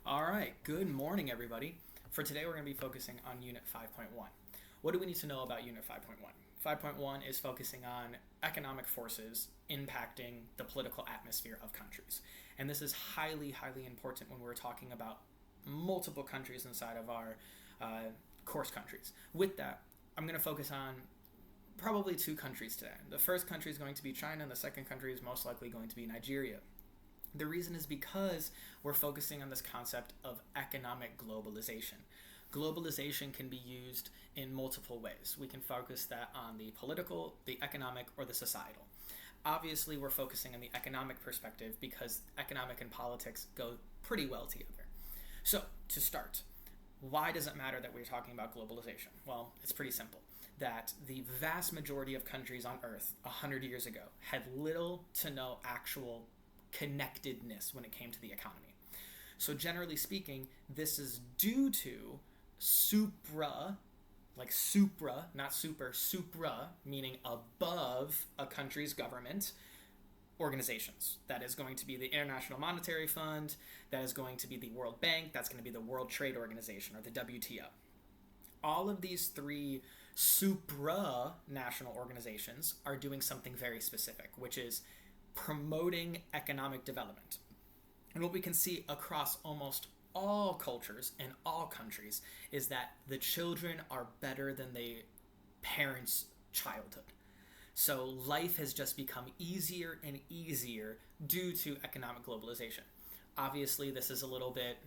All right, good morning, everybody. For today, we're going to be focusing on Unit 5.1. What do we need to know about Unit 5.1? 5.1 is focusing on economic forces impacting the political atmosphere of countries. And this is highly, highly important when we're talking about multiple countries inside of our course countries. With that, I'm going to focus on probably two countries today. The first country is going to be China, and the second country is most likely going to be Nigeria. The reason is because we're focusing on this concept of economic globalization. Globalization can be used in multiple ways. We can focus that on the political, the economic, or the societal. Obviously, we're focusing on the economic perspective because economic and politics go pretty well together. So, to start, why does it matter that we're talking about globalization? Well, it's pretty simple. That the vast majority of countries on Earth 100 years ago had little to no actual connectedness when it came to the economy. So generally speaking, this is due to supra, like supra, not super, supra, meaning above a country's government, organizations. That is going to be the International Monetary Fund, that is going to be the World Bank, that's going to be the World Trade Organization, or the WTO. All of these three supranational organizations are doing something very specific, which is promoting economic development. And what we can see across almost all cultures and all countries is that the children are better than the parents' childhood. So life has just become easier and easier due to economic globalization. Obviously, this is a little bit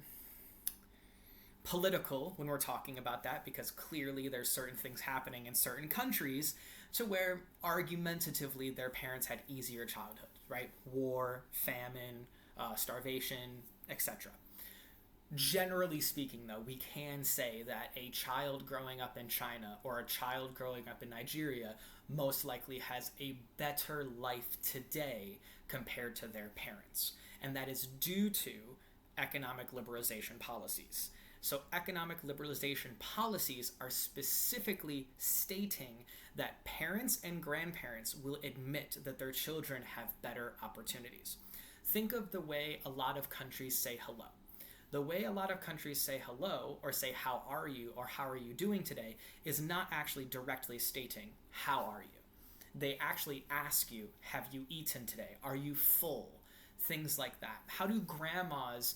political when we're talking about that because clearly there's certain things happening in certain countries to where argumentatively their parents had easier childhood, right? War, famine, starvation, etc. Generally speaking, though, we can say that a child growing up in China or a child growing up in Nigeria most likely has a better life today compared to their parents. And that is due to economic liberalization policies. So economic liberalization policies are specifically stating that parents and grandparents will admit that their children have better opportunities. Think of the way a lot of countries say hello. The way a lot of countries say hello or say how are you or how are you doing today is not actually directly stating how are you. They actually ask you, have you eaten today? Are you full? Things like that. How do grandmas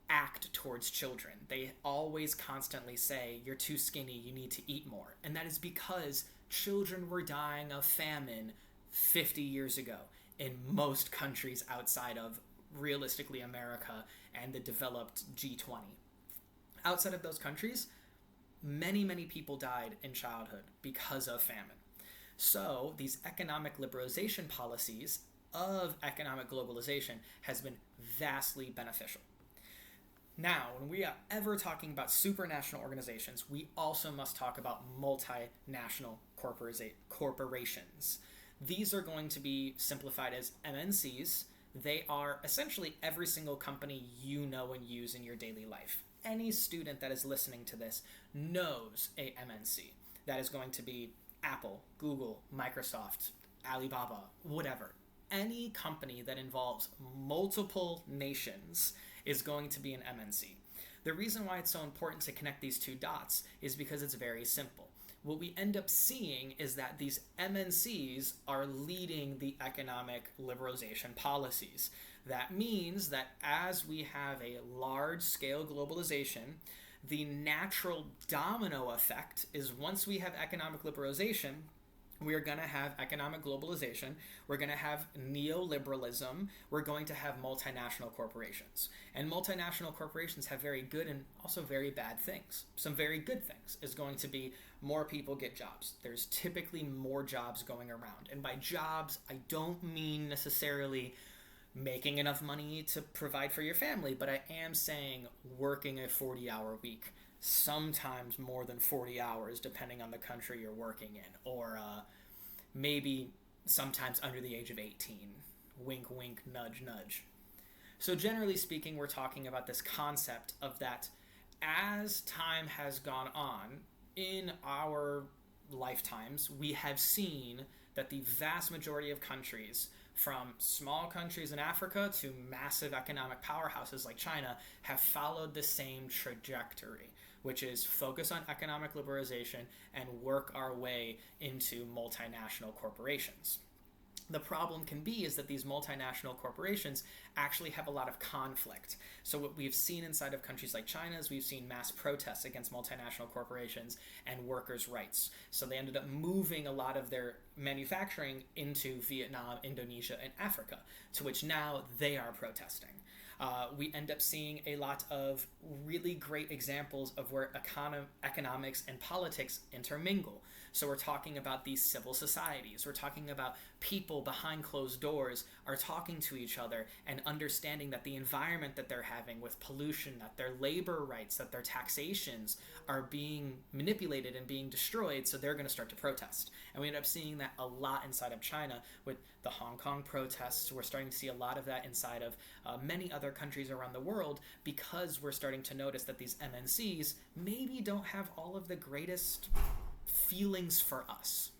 act towards children? They always constantly say, you're too skinny, you need to eat more. And that is because children were dying of famine 50 years ago in most countries outside of realistically America and the developed G20. Outside of those countries, many, many people died in childhood because of famine. So these economic liberalization policies of economic globalization has been vastly beneficial. Now, when we are ever talking about supranational organizations, we also must talk about multinational corporations. These are going to be simplified as MNCs. They are essentially every single company you know and use in your daily life. Any student that is listening to this knows a MNC. That is going to be Apple, Google, Microsoft, Alibaba, whatever. Any company that involves multiple nations is going to be an MNC. The reason why it's so important to connect these two dots is because it's very simple. What we end up seeing is that these MNCs are leading the economic liberalization policies. That means that as we have a large-scale globalization, the natural domino effect is once we have economic liberalization, we are going to have economic globalization, we're going to have neoliberalism, we're going to have multinational corporations. And multinational corporations have very good and also very bad things. Some very good things is going to be more people get jobs. There's typically more jobs going around. And by jobs, I don't mean necessarily making enough money to provide for your family, but I am saying working a 40-hour week, sometimes more than 40 hours depending on the country you're working in, or maybe sometimes under the age of 18. Wink, wink, nudge, nudge. So generally speaking, we're talking about this concept of that as time has gone on in our lifetimes, we have seen that the vast majority of countries from small countries in Africa to massive economic powerhouses like China have followed the same trajectory, which is focus on economic liberalization and work our way into multinational corporations. The problem can be is that these multinational corporations actually have a lot of conflict. So what we've seen inside of countries like China is we've seen mass protests against multinational corporations and workers' rights. So they ended up moving a lot of their manufacturing into Vietnam, Indonesia, and Africa, to which now they are protesting. We end up seeing a lot of really great examples of where economics and politics intermingle. So we're talking about these civil societies. We're talking about people behind closed doors are talking to each other and understanding that the environment that they're having with pollution, that their labor rights, that their taxations are being manipulated and being destroyed, so they're going to start to protest. And we end up seeing that a lot inside of China with the Hong Kong protests. We're starting to see a lot of that inside of many other countries around the world, because we're starting to notice that these MNCs maybe don't have all of the greatest feelings for us.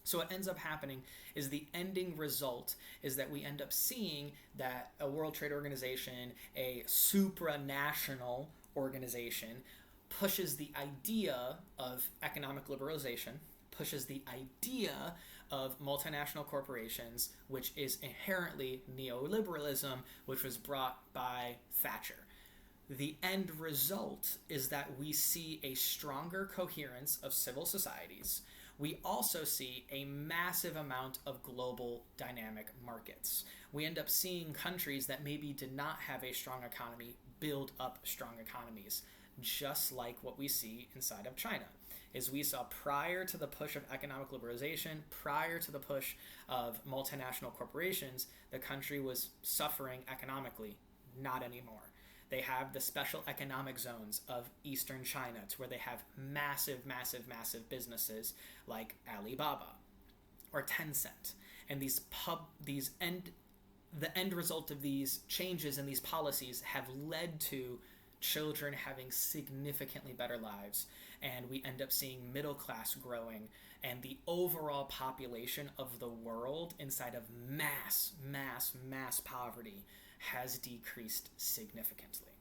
So what ends up happening is the ending result is that we end up seeing that a World Trade Organization, a supranational organization, pushes the idea of economic liberalization, pushes the idea of multinational corporations, which is inherently neoliberalism, which was brought by Thatcher. The end result is that we see a stronger coherence of civil societies. We also see a massive amount of global dynamic markets. We end up seeing countries that maybe did not have a strong economy build up strong economies, just like what we see inside of China. Is we saw prior to the push of economic liberalization, prior to the push of multinational corporations, the country was suffering economically. Not anymore. They have the special economic zones of Eastern China, to where they have massive, massive, massive businesses like Alibaba or Tencent. And the end result of these changes and these policies have led to children having significantly better lives, and we end up seeing middle class growing, and the overall population of the world inside of mass poverty has decreased significantly.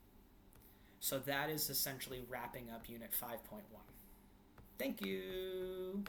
So that is essentially wrapping up Unit 5.1. Thank you!